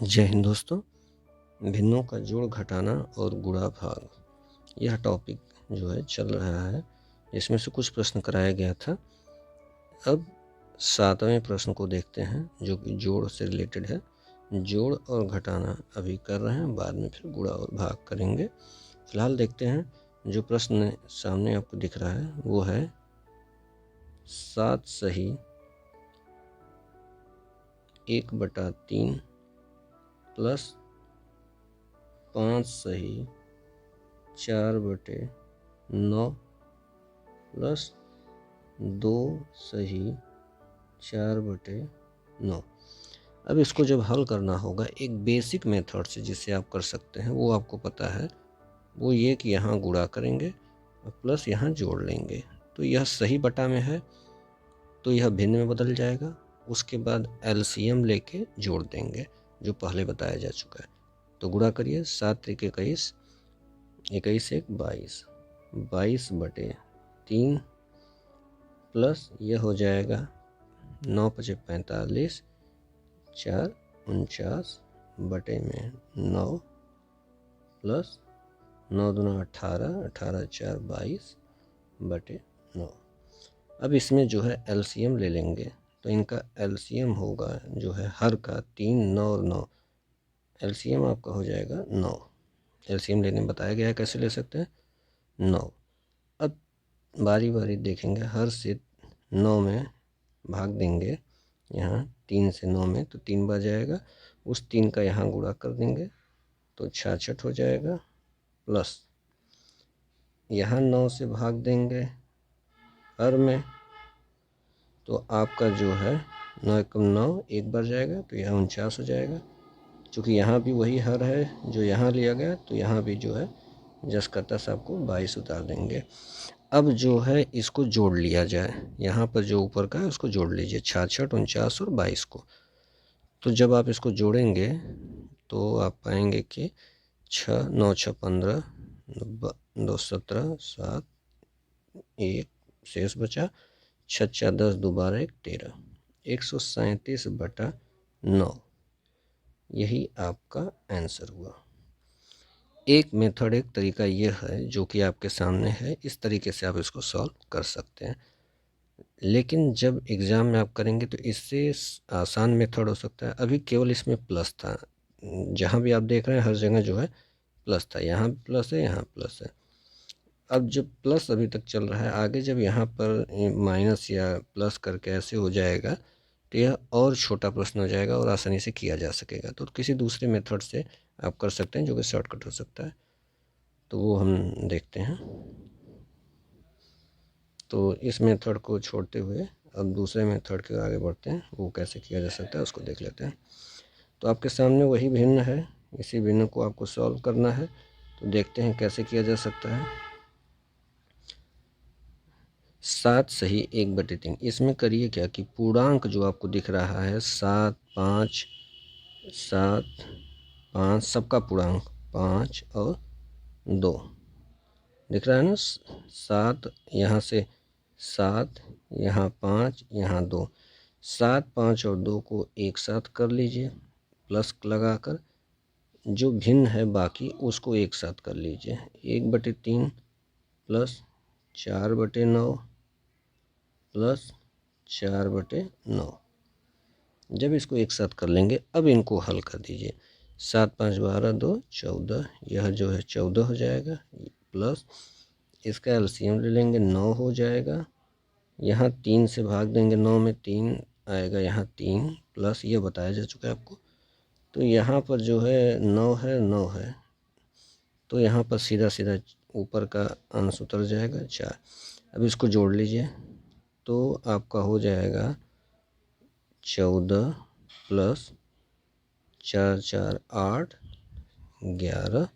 जय हिंद दोस्तों। भिन्नों का जोड़ घटाना और गुणा भाग, यह टॉपिक जो है चल रहा है। इसमें से कुछ प्रश्न कराया गया था। अब 7वें प्रश्न को देखते हैं जो कि जोड़ से रिलेटेड है। जोड़ और घटाना अभी कर रहे हैं, बाद में फिर गुणा और भाग करेंगे। फिलहाल देखते हैं जो प्रश्न सामने आपको दिख रहा है वो है 7 सही 1/3 प्लस 5 सही 4/9 प्लस 2 सही 4/9। अब इसको जब हल करना होगा एक बेसिक मेथड से जिससे आप कर सकते हैं, वो आपको पता है, वो ये कि यहाँ गुणा करेंगे और प्लस यहाँ जोड़ लेंगे। तो यह सही बटा में है तो यह भिन्न में बदल जाएगा। उसके बाद एलसीएम लेके जोड़ देंगे जो पहले बताया जा चुका है। तो गुणा करिए, 7 त्रिक 21, 21 एक 22, 22/3 प्लस यह हो जाएगा 9 × 5 = 45, 4 × 49/9 प्लस 9 × 2 = 18, 18 × 4 = 22/9। अब इसमें जो है एलसीएम ले लेंगे, तो इनका एलसीएम होगा जो है हर का 3, 9 और 9। एलसीएम आपका हो जाएगा 9। एलसीएम लेने बताया गया है, कैसे ले सकते हैं, 9। अब बारी बारी देखेंगे, हर से 9 में भाग देंगे, यहाँ 3 से 9 में, तो 3 बार जाएगा। उस 3 का यहाँ गुणा कर देंगे तो 66 हो जाएगा, प्लस यहाँ 9 से भाग देंगे हर में, तो आपका जो है 9 × 9 एक बार जाएगा तो यहाँ 49 हो जाएगा। चूँकि यहाँ भी वही हर है जो यहाँ लिया गया, तो यहाँ भी जो है जस का तस आपको 22 उतार देंगे। अब जो है इसको जोड़ लिया जाए, यहाँ पर जो ऊपर का है उसको जोड़ लीजिए, 66, 49 और 22 को। तो जब आप इसको जोड़ेंगे तो आप पाएंगे कि 6, 9 × 6 = 15, 2 17, 7 1 शेष बचा, 6 × 4 = 10, 2 = 12, 1 13, 137/9। यही आपका आंसर हुआ। एक मेथड, एक तरीका यह है जो कि आपके सामने है। इस तरीके से आप इसको सॉल्व कर सकते हैं, लेकिन जब एग्ज़ाम में आप करेंगे तो इससे आसान मेथड हो सकता है। अभी केवल इसमें प्लस था, जहाँ भी आप देख रहे हैं हर जगह जो है प्लस था, यहाँ प्लस है, यहाँ प्लस है। अब जब प्लस अभी तक चल रहा है, आगे जब यहाँ पर माइनस या प्लस करके ऐसे हो जाएगा तो यह और छोटा प्रश्न हो जाएगा और आसानी से किया जा सकेगा। तो किसी दूसरे मेथड से आप कर सकते हैं जो कि शॉर्टकट हो सकता है, तो वो हम देखते हैं। तो इस मेथड को छोड़ते हुए अब दूसरे मेथड के आगे बढ़ते हैं, वो कैसे किया जा सकता है उसको देख लेते हैं। तो आपके सामने वही भिन्न है, इसी भिन्न को आपको सॉल्व करना है। तो देखते हैं कैसे किया जा सकता है। 7 सही 1/3, इसमें करिए क्या कि पूर्णांक जो आपको दिख रहा है 7, 5, 7, 5, सबका पूर्णांक 5 और 2 दिख रहा है ना। 7 यहाँ से 7, यहाँ 5, यहाँ 2, 7, 5 और 2 को एक साथ कर लीजिए प्लस लगाकर, जो भिन्न है बाकी उसको एक साथ कर लीजिए। 1/3 प्लस 4/9 प्लस 4/9। जब इसको एक साथ कर लेंगे, अब इनको हल कर दीजिए। 7, 5, 12, 2 14, यह जो है 14 हो जाएगा, प्लस इसका एलसीएम ले लेंगे, 9 हो जाएगा। यहाँ 3 से भाग देंगे, 9 में 3 आएगा, यहाँ 3 प्लस ये बताया जा चुका है आपको। तो यहाँ पर जो है 9 है, 9 है, तो यहाँ पर सीधा सीधा ऊपर का अंश उतर जाएगा 4। अब इसको जोड़ लीजिए तो आपका हो जाएगा 14 प्लस 4, 4, 8, 11,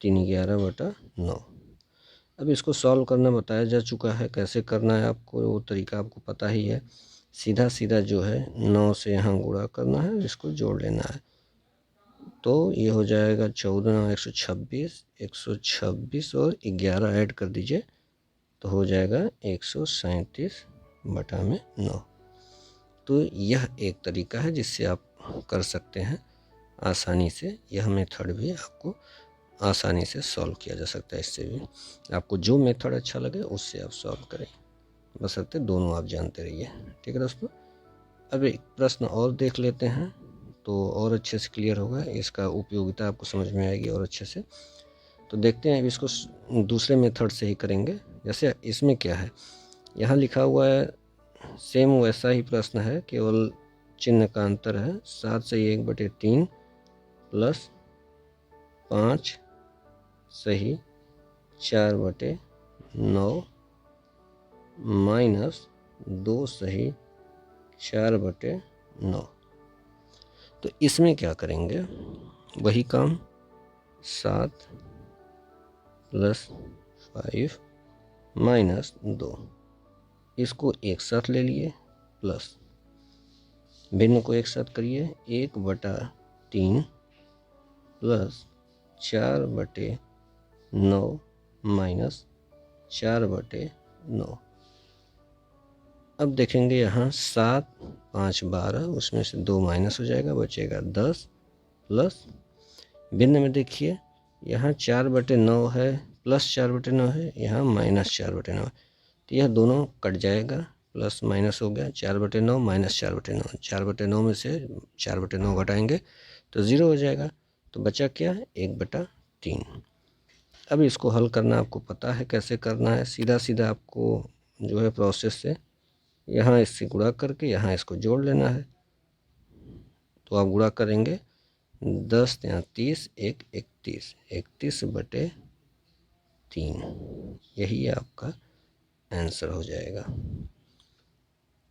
3, 11/9। अब इसको सॉल्व करना बताया जा चुका है, कैसे करना है आपको, वो तरीका आपको पता ही है। सीधा सीधा जो है 9 से यहाँ गुणा करना है, इसको जोड़ लेना है। तो ये हो जाएगा 14, 9, 126, 126 और 11 ऐड कर दीजिए तो हो जाएगा 137/9। तो यह एक तरीका है जिससे आप कर सकते हैं। आसानी से यह मेथड भी आपको आसानी से सॉल्व किया जा सकता है। इससे भी आपको जो मेथड अच्छा लगे उससे आप सॉल्व करें, बशर्ते दोनों आप जानते रहिए। ठीक है दोस्तों, अब एक प्रश्न और देख लेते हैं तो और अच्छे से क्लियर होगा, इसका उपयोगिता आपको समझ में आएगी और अच्छे से। तो देखते हैं, इसको दूसरे मेथड से ही करेंगे। जैसे इसमें क्या है, यहाँ लिखा हुआ है सेम वैसा ही प्रश्न है, केवल चिन्ह का अंतर है। 7 सही 1/3 प्लस 5 सही 4/9 माइनस 2 सही 4/9। तो इसमें क्या करेंगे, वही काम 7 प्लस 5 माइनस 2, इसको एक साथ ले लिए, प्लस भिन्न को एक साथ करिए, 1/3 प्लस 4/9 माइनस 4/9। अब देखेंगे यहाँ 7 5 12, उसमें से 2 माइनस हो जाएगा, बचेगा 10 प्लस भिन्न में देखिए यहाँ 4/9 है, प्लस 4/9 है, यहाँ माइनस 4/9 है, तो यह दोनों कट जाएगा, प्लस माइनस हो गया, 4/9 माइनस 4/9, 4/9 में से 4/9 घटाएंगे तो 0 हो जाएगा। तो बचा क्या है, 1/3। अब इसको हल करना आपको पता है कैसे करना है, सीधा सीधा आपको जो है प्रोसेस से यहाँ इससे गुणा करके यहाँ इसको जोड़ लेना है। तो आप गुणा करेंगे, 10 यहाँ 30, 31, 31/3, यही आपका आंसर हो जाएगा।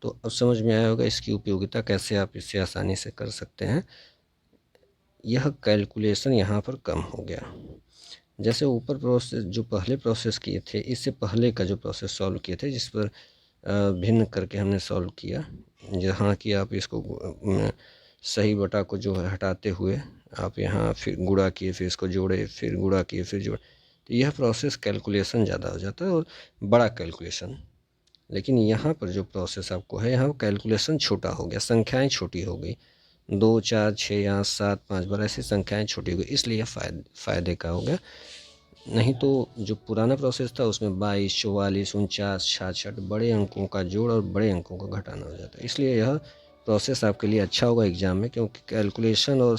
तो अब समझ में आया होगा इसकी उपयोगिता, कैसे आप इससे आसानी से कर सकते हैं। यह कैलकुलेशन यहाँ पर कम हो गया। जैसे ऊपर प्रोसेस जो पहले प्रोसेस किए थे, इससे पहले का जो प्रोसेस सॉल्व किए थे, जिस पर भिन्न करके हमने सॉल्व किया, जहाँ कि आप इसको सही बटा को जो है हटाते हुए आप यहाँ फिर गुणा किए, फिर इसको जोड़े, फिर गुणा किए, फिर जोड़े, तो यह प्रोसेस कैलकुलेशन ज़्यादा हो जाता है और बड़ा कैलकुलेशन। लेकिन यहाँ पर जो प्रोसेस आपको है, यहाँ कैलकुलेशन छोटा हो गया, संख्याएं छोटी हो गई, 2 4 6 8 7 5 12 ऐसी संख्याएं छोटी हो गई, इसलिए फ़ायदे का हो गया। नहीं तो जो पुराना प्रोसेस था उसमें 22 44 49 66 बड़े अंकों का जोड़ और बड़े अंकों का घटाना हो जाता है। इसलिए यह प्रोसेस आपके लिए अच्छा होगा एग्ज़ाम में, क्योंकि कैलकुलेशन और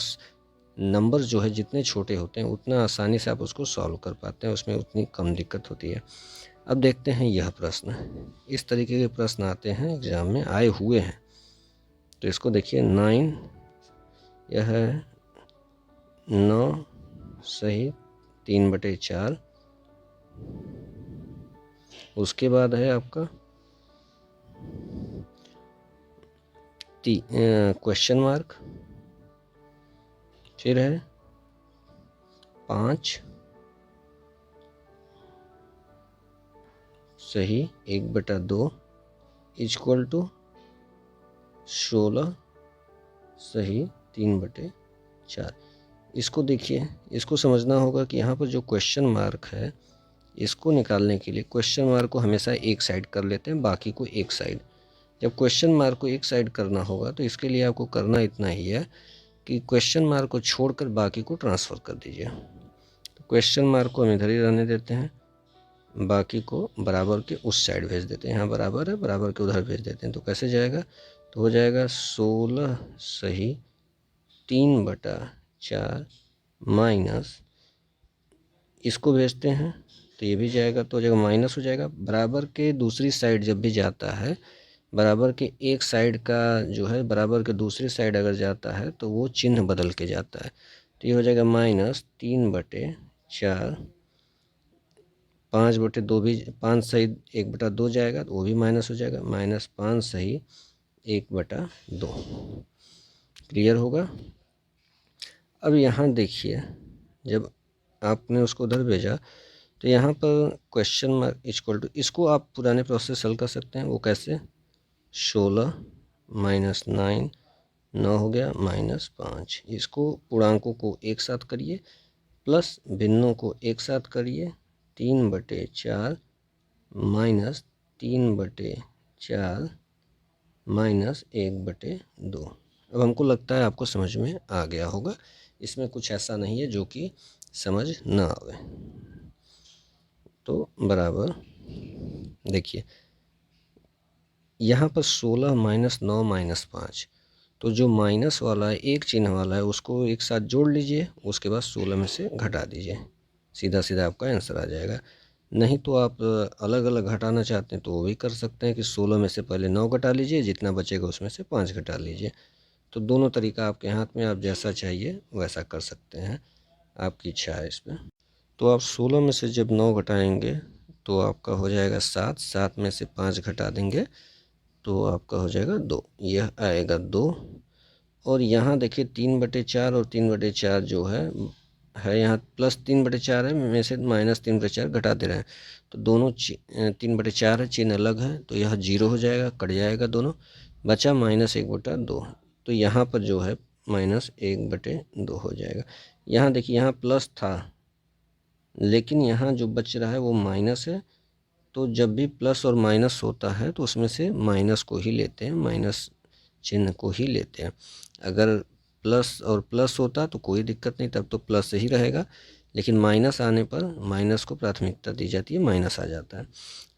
नंबर जो है जितने छोटे होते हैं उतना आसानी से आप उसको सॉल्व कर पाते हैं, उसमें उतनी कम दिक्कत होती है। अब देखते हैं यह प्रश्न, इस तरीके के प्रश्न आते हैं एग्ज़ाम में, आए हुए हैं। तो इसको देखिए 9, यह है 9 सही 3/4, उसके बाद है आपका क्वेश्चन मार्क, फिर है 5 सही 1/2 इक्वल टू 16 सही 3/4। इसको देखिए, इसको समझना होगा कि यहाँ पर जो क्वेश्चन मार्क है, इसको निकालने के लिए क्वेश्चन मार्क को हमेशा एक साइड कर लेते हैं, बाकी को एक साइड। जब क्वेश्चन मार्क को एक साइड करना होगा तो इसके लिए आपको करना इतना ही है कि क्वेश्चन मार्क को छोड़कर बाकी को ट्रांसफ़र कर दीजिए। तो क्वेश्चन मार्क को हम इधर ही रहने देते हैं, बाकी को बराबर के उस साइड भेज देते हैं, यहाँ बराबर है, बराबर के उधर भेज देते हैं। तो कैसे जाएगा, तो हो जाएगा 16 सही 3/4 माइनस, इसको भेजते हैं तो ये भी जाएगा, तो जगह माइनस हो जाएगा। बराबर के दूसरी साइड जब भी जाता है, बराबर के एक साइड का जो है बराबर के दूसरी साइड अगर जाता है तो वो चिन्ह बदल के जाता है। तो ये हो जाएगा -3/4, 5/2 भी, 5 सही 1/2 जाएगा तो वो भी माइनस हो जाएगा, -5 सही 1/2। क्लियर होगा। अब यहाँ देखिए, जब आपने उसको उधर भेजा तो यहाँ पर क्वेश्चन मार्क इक्वल टू, इसको आप पुराने प्रोसेस हल कर सकते हैं। वो कैसे, 16 माइनस 9, 9 हो गया, -5, इसको पूर्णांकों को एक साथ करिए, प्लस भिन्नों को एक साथ करिए, 3/4 माइनस 3/4 माइनस 1/2। अब हमको लगता है आपको समझ में आ गया होगा, इसमें कुछ ऐसा नहीं है जो कि समझ ना आवे। तो बराबर देखिए यहाँ पर 16 माइनस 9 माइनस 5, तो जो माइनस वाला है एक चिन्ह वाला है उसको एक साथ जोड़ लीजिए, उसके बाद 16 में से घटा दीजिए, सीधा सीधा आपका आंसर आ जाएगा। नहीं तो आप अलग अलग घटाना चाहते हैं तो वो भी कर सकते हैं कि 16 में से पहले 9 घटा लीजिए, जितना बचेगा उसमें से 5 घटा लीजिए। तो दोनों तरीका आपके हाथ में, आप जैसा चाहिए वैसा कर सकते हैं, आपकी इच्छा है इस पर। तो आप 16 में से जब 9 घटाएंगे तो आपका हो जाएगा 7, 7 में से 5 घटा देंगे तो आपका हो जाएगा 2, यह आएगा 2। और यहाँ देखिए 3/4 और 3/4 जो है यहाँ प्लस 3/4 है, में से माइनस 3/4 घटा दे रहे हैं, तो दोनों 3/4 है, चिन्ह अलग है, तो यह 0 हो जाएगा, कट जाएगा दोनों, बचा -1/2। तो यहाँ पर जो है -1/2 हो जाएगा। यहाँ देखिए यहाँ प्लस था लेकिन यहाँ जो बच रहा है वो माइनस है, तो जब भी प्लस और माइनस होता है तो उसमें से माइनस को ही लेते हैं, माइनस चिन्ह को ही लेते हैं। अगर प्लस और प्लस होता तो कोई दिक्कत नहीं, तब तो प्लस ही रहेगा, लेकिन माइनस आने पर माइनस को प्राथमिकता दी जाती है, माइनस आ जाता है।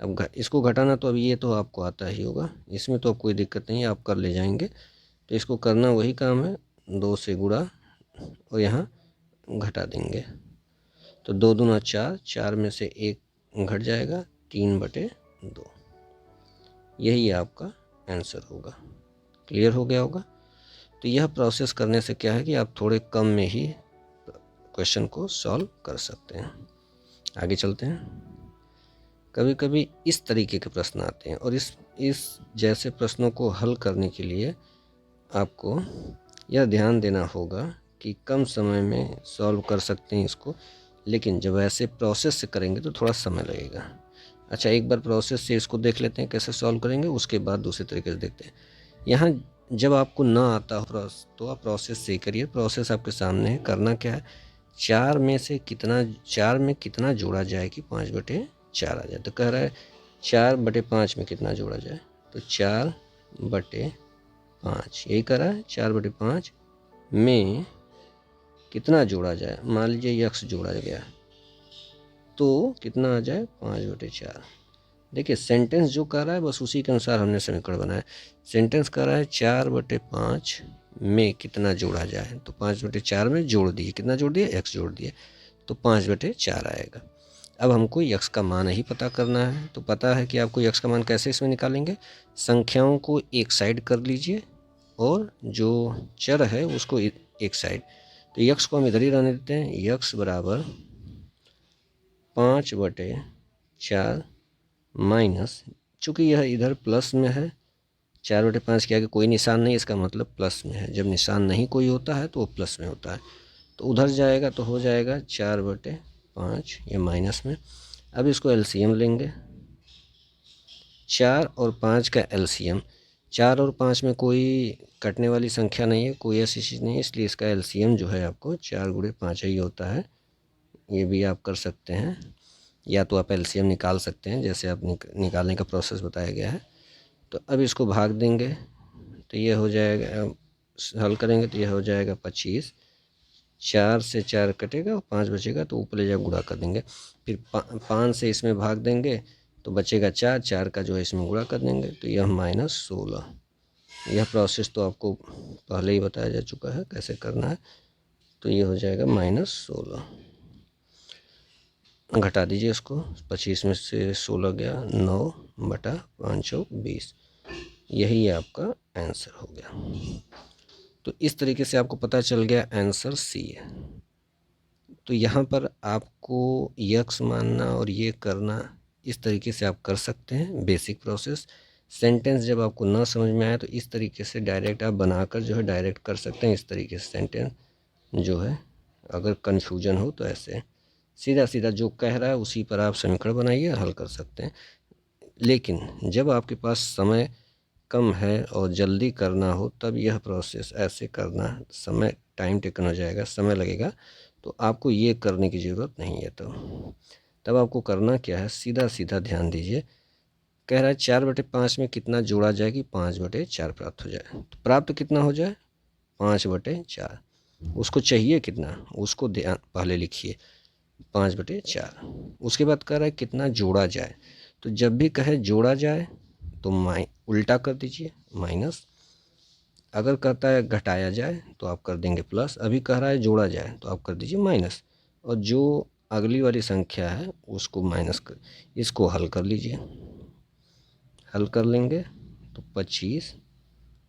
अब इसको घटाना तो अब ये तो आपको आता ही होगा, इसमें तो अब कोई दिक्कत नहीं है, आप कर ले जाएंगे। तो इसको करना वही काम है, 2 से गुणा और यहाँ घटा देंगे, तो 2 दूना 4, 4 में से 1 घट जाएगा, 3/2। यही आपका आंसर होगा। क्लियर हो गया होगा। तो यह प्रोसेस करने से क्या है कि आप थोड़े कम में ही क्वेश्चन को सॉल्व कर सकते हैं। आगे चलते हैं। कभी कभी इस तरीके के प्रश्न आते हैं और इस जैसे प्रश्नों को हल करने के लिए आपको यह ध्यान देना होगा कि कम समय में सॉल्व कर सकते हैं इसको, लेकिन जब ऐसे प्रोसेस से करेंगे तो थोड़ा समय लगेगा। अच्छा, एक बार प्रोसेस से इसको देख लेते हैं कैसे सॉल्व करेंगे, उसके बाद दूसरे तरीके से देखते हैं। यहाँ जब आपको ना आता हो तो आप प्रोसेस से करिए। प्रोसेस आपके सामने है। करना क्या है, 4 में कितना जोड़ा जाए कि 5/4 आ जाए। तो कह रहा है 4/5 में कितना जोड़ा जाए, तो 4/5 यही कह रहा है। 4/5 में कितना जोड़ा जाए, मान लीजिए x जोड़ा गया तो कितना आ जाए 5/4। देखिए सेंटेंस जो कर रहा है बस उसी के अनुसार हमने समीकरण बनाया। सेंटेंस कर रहा है 4/5 में कितना जोड़ा जाए, तो 5/4 में जोड़ दिए, कितना जोड़ दिए, x जोड़ दिए, तो 5/4 आएगा। अब हमको x का मान ही पता करना है, तो पता है कि आपको x का मान कैसे इसमें निकालेंगे। संख्याओं को एक साइड कर लीजिए और जो चर है उसको एक साइड, तो x को हम इधर ही रहने देते हैं। x बराबर 5/4 माइनस, चूँकि यह इधर प्लस में है, 4/5 के आगे कोई निशान नहीं, इसका मतलब प्लस में है। जब निशान नहीं कोई होता है तो वो प्लस में होता है, तो उधर जाएगा तो हो जाएगा 4/5, ये माइनस में। अब इसको एलसीएम लेंगे, 4 और 5 का एलसीएम, 4 और 5 में कोई कटने वाली संख्या नहीं है, कोई ऐसी चीज़ नहीं है, इसलिए इसका एलसीएम जो है आपको 4×5 ही होता है। ये भी आप कर सकते हैं, या तो आप एलसीएम निकाल सकते हैं जैसे आप निकालने का प्रोसेस बताया गया है। तो अब इसको भाग देंगे तो ये हो जाएगा, हल करेंगे तो ये हो जाएगा 25। 4 से 4 कटेगा और 5 बचेगा, तो ऊपर ले जाकर गुणा कर देंगे। फिर 5 से इसमें भाग देंगे तो बचेगा 4, 4 का जो है इसमें गुणा कर देंगे, तो यह -16। यह प्रोसेस तो आपको पहले ही बताया जा चुका है कैसे करना है। तो ये हो जाएगा -16। घटा दीजिए इसको, 25 में से 16 गया, 9/5 20। यही आपका आंसर हो गया। तो इस तरीके से आपको पता चल गया आंसर सी है। तो यहाँ पर आपको यक्स मानना और ये करना, इस तरीके से आप कर सकते हैं बेसिक प्रोसेस। सेंटेंस जब आपको ना समझ में आए तो इस तरीके से डायरेक्ट आप बनाकर जो है डायरेक्ट कर सकते हैं। इस तरीके से सेंटेंस जो है, अगर कन्फ्यूजन हो तो ऐसे सीधा सीधा जो कह रहा है उसी पर आप समीकरण बनाइए, हल कर सकते हैं। लेकिन जब आपके पास समय कम है और जल्दी करना हो तब यह प्रोसेस ऐसे करना, समय टाइम टेकन हो जाएगा, समय लगेगा, तो आपको ये करने की ज़रूरत नहीं है। तब आपको करना क्या है, सीधा सीधा ध्यान दीजिए। कह रहा है 4/5 में कितना जोड़ा जाए कि 5/4 प्राप्त हो जाए। तो प्राप्त कितना हो जाए, 5/4। उसको चाहिए कितना, उसको ध्यान पहले लिखिए, 5/4। उसके बाद कह रहा है कितना जोड़ा जाए, तो जब भी कहे जोड़ा जाए तो उल्टा कर दीजिए माइनस, अगर कहता है घटाया जाए तो आप कर देंगे प्लस, अभी कह रहा है जोड़ा जाए तो आप कर दीजिए माइनस, और जो अगली वाली संख्या है उसको माइनस कर, इसको हल कर लीजिए। हल कर लेंगे तो 25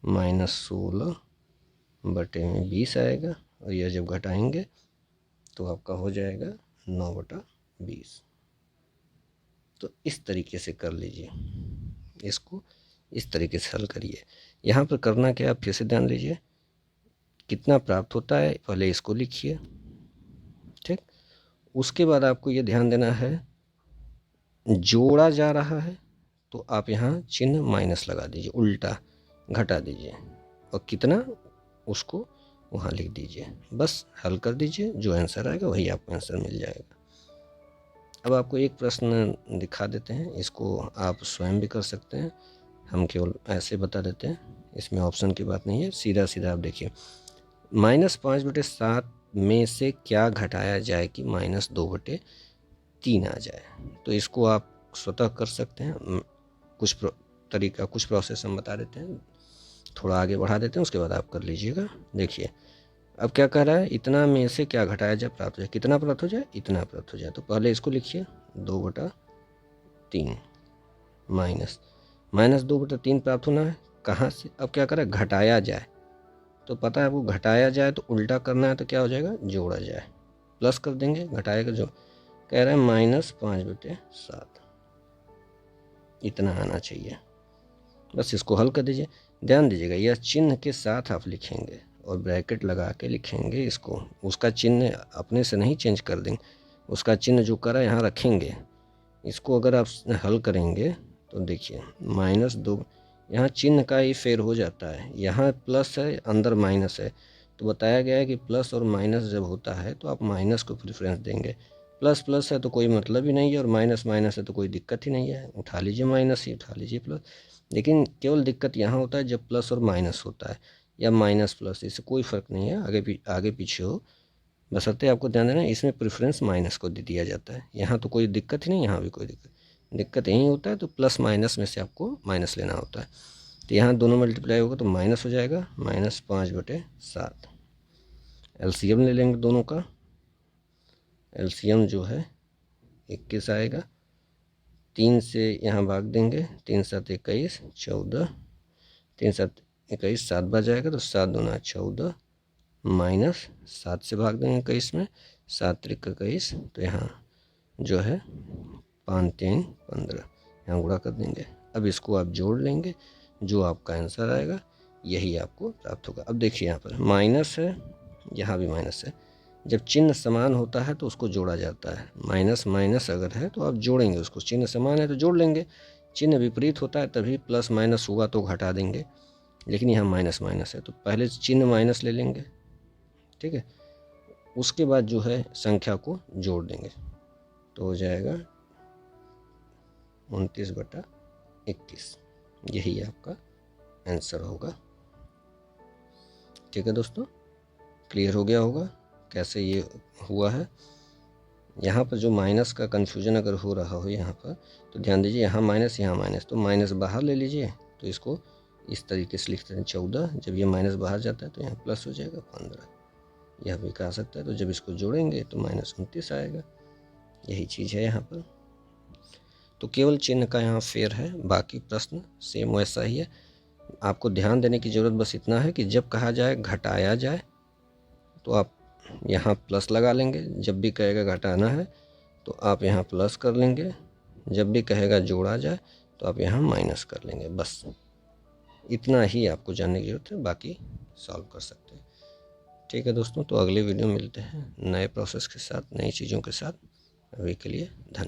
माइनस 16/20 आएगा, और यह जब घटाएंगे तो आपका हो जाएगा 9/20। तो इस तरीके से कर लीजिए, इसको इस तरीके से हल करिए। यहाँ पर करना क्या, आप फिर से ध्यान दीजिए, कितना प्राप्त होता है पहले इसको लिखिए, ठीक। उसके बाद आपको ये ध्यान देना है, जोड़ा जा रहा है तो आप यहाँ चिन्ह माइनस लगा दीजिए, उल्टा घटा दीजिए, और कितना उसको वहाँ लिख दीजिए, बस हल कर दीजिए, जो आंसर आएगा वही आपको आंसर मिल जाएगा। अब आपको एक प्रश्न दिखा देते हैं, इसको आप स्वयं भी कर सकते हैं, हम केवल ऐसे बता देते हैं, इसमें ऑप्शन की बात नहीं है, सीधा सीधा आप देखिए, -5/7 में से क्या घटाया जाए कि -2/3 आ जाए। तो इसको आप स्वतः कर सकते हैं, कुछ तरीका, कुछ प्रोसेस हम बता देते हैं, थोड़ा आगे बढ़ा देते हैं, उसके बाद आप कर लीजिएगा। देखिए अब क्या कह रहा है, इतना में से क्या घटाया जाए प्राप्त हो जाए, कितना प्राप्त हो जाए, इतना प्राप्त हो जाए, तो पहले इसको लिखिए 2/3 माइनस 2/3 प्राप्त होना है, कहाँ से, अब क्या करें, घटाया जाए, तो पता है आपको घटाया जाए तो उल्टा करना है, तो क्या हो जाएगा, जोड़ा जाए, प्लस कर देंगे, घटाएगा जो कह रहे हैं -5/7, इतना आना चाहिए, बस इसको हल कर दीजिए। ध्यान दीजिएगा, यह चिन्ह के साथ आप लिखेंगे और ब्रैकेट लगा के लिखेंगे इसको, उसका चिन्ह अपने से नहीं चेंज कर देंगे, उसका चिन्ह जो करा यहाँ रखेंगे, इसको अगर आप हल करेंगे तो देखिए -2, यहाँ चिन्ह का ही फेर हो जाता है, यहाँ प्लस है अंदर माइनस है, तो बताया गया है कि प्लस और माइनस जब होता है तो आप माइनस को प्रेफरेंस देंगे, प्लस प्लस है तो कोई मतलब ही नहीं है, और माइनस माइनस है तो कोई दिक्कत ही नहीं है, उठा लीजिए माइनस ही, उठा लीजिए प्लस। लेकिन केवल दिक्कत यहाँ होता है जब प्लस और माइनस होता है, या माइनस प्लस, इससे कोई फ़र्क नहीं है, आगे पीछे हो, बशर्ते आपको ध्यान देना इसमें प्रेफरेंस माइनस को दे दिया जाता है, यहाँ तो कोई दिक्कत ही नहीं, यहाँ भी कोई दिक्कत यही होता है, तो प्लस माइनस में से आपको माइनस लेना होता है, तो यहाँ दोनों मल्टीप्लाई होगा तो माइनस हो जाएगा, -5/7। एलसीएम ले लेंगे दोनों का, एलसीएम जो है 21 आएगा, 3 से यहाँ भाग देंगे, 3 7 21, 14, 3 7 21, 7 बार जाएगा तो 7 दूना 14, -7 से भाग देंगे 21 में, 7 3 21, तो यहाँ जो है 5 3 15, यहाँ गुणा कर देंगे। अब इसको आप जोड़ लेंगे, जो आपका आंसर आएगा यही आपको प्राप्त होगा। अब देखिए यहाँ पर माइनस है, यहाँ भी माइनस है, जब चिन्ह समान होता है तो उसको जोड़ा जाता है, माइनस माइनस अगर है तो आप जोड़ेंगे उसको, चिन्ह समान है तो जोड़ लेंगे, चिन्ह विपरीत होता है तभी प्लस माइनस हुआ तो घटा देंगे, लेकिन यहाँ माइनस माइनस है तो पहले चिन्ह माइनस ले लेंगे, ठीक है, उसके बाद जो है संख्या को जोड़ देंगे, तो हो जाएगा 29/21, यही आपका आंसर होगा। ठीक है दोस्तों, क्लियर हो गया होगा कैसे ये हुआ है। यहाँ पर जो माइनस का कन्फ्यूजन अगर हो रहा हो यहाँ पर, तो ध्यान दीजिए, यहाँ माइनस, तो माइनस बाहर ले लीजिए, तो इसको इस तरीके से लिखते हैं 14, जब ये माइनस बाहर जाता है तो यहाँ प्लस हो जाएगा 15, यह भी कहा सकता है, तो जब इसको जोड़ेंगे तो -29 आएगा, यही चीज़ है यहाँ पर। तो केवल चिन्ह का यहाँ फेर है, बाकी प्रश्न सेम वैसा ही है। आपको ध्यान देने की ज़रूरत बस इतना है कि जब कहा जाए घटाया जाए तो आप यहाँ प्लस लगा लेंगे, जब भी कहेगा घटाना है तो आप यहाँ प्लस कर लेंगे, जब भी कहेगा जोड़ा जाए तो आप यहाँ माइनस कर लेंगे, बस इतना ही आपको जानने की ज़रूरत है, बाकी सॉल्व कर सकते हैं। ठीक है दोस्तों, तो अगले वीडियो में मिलते हैं नए प्रोसेस के साथ, नई चीज़ों के साथ। अभी के लिए धन्यवाद।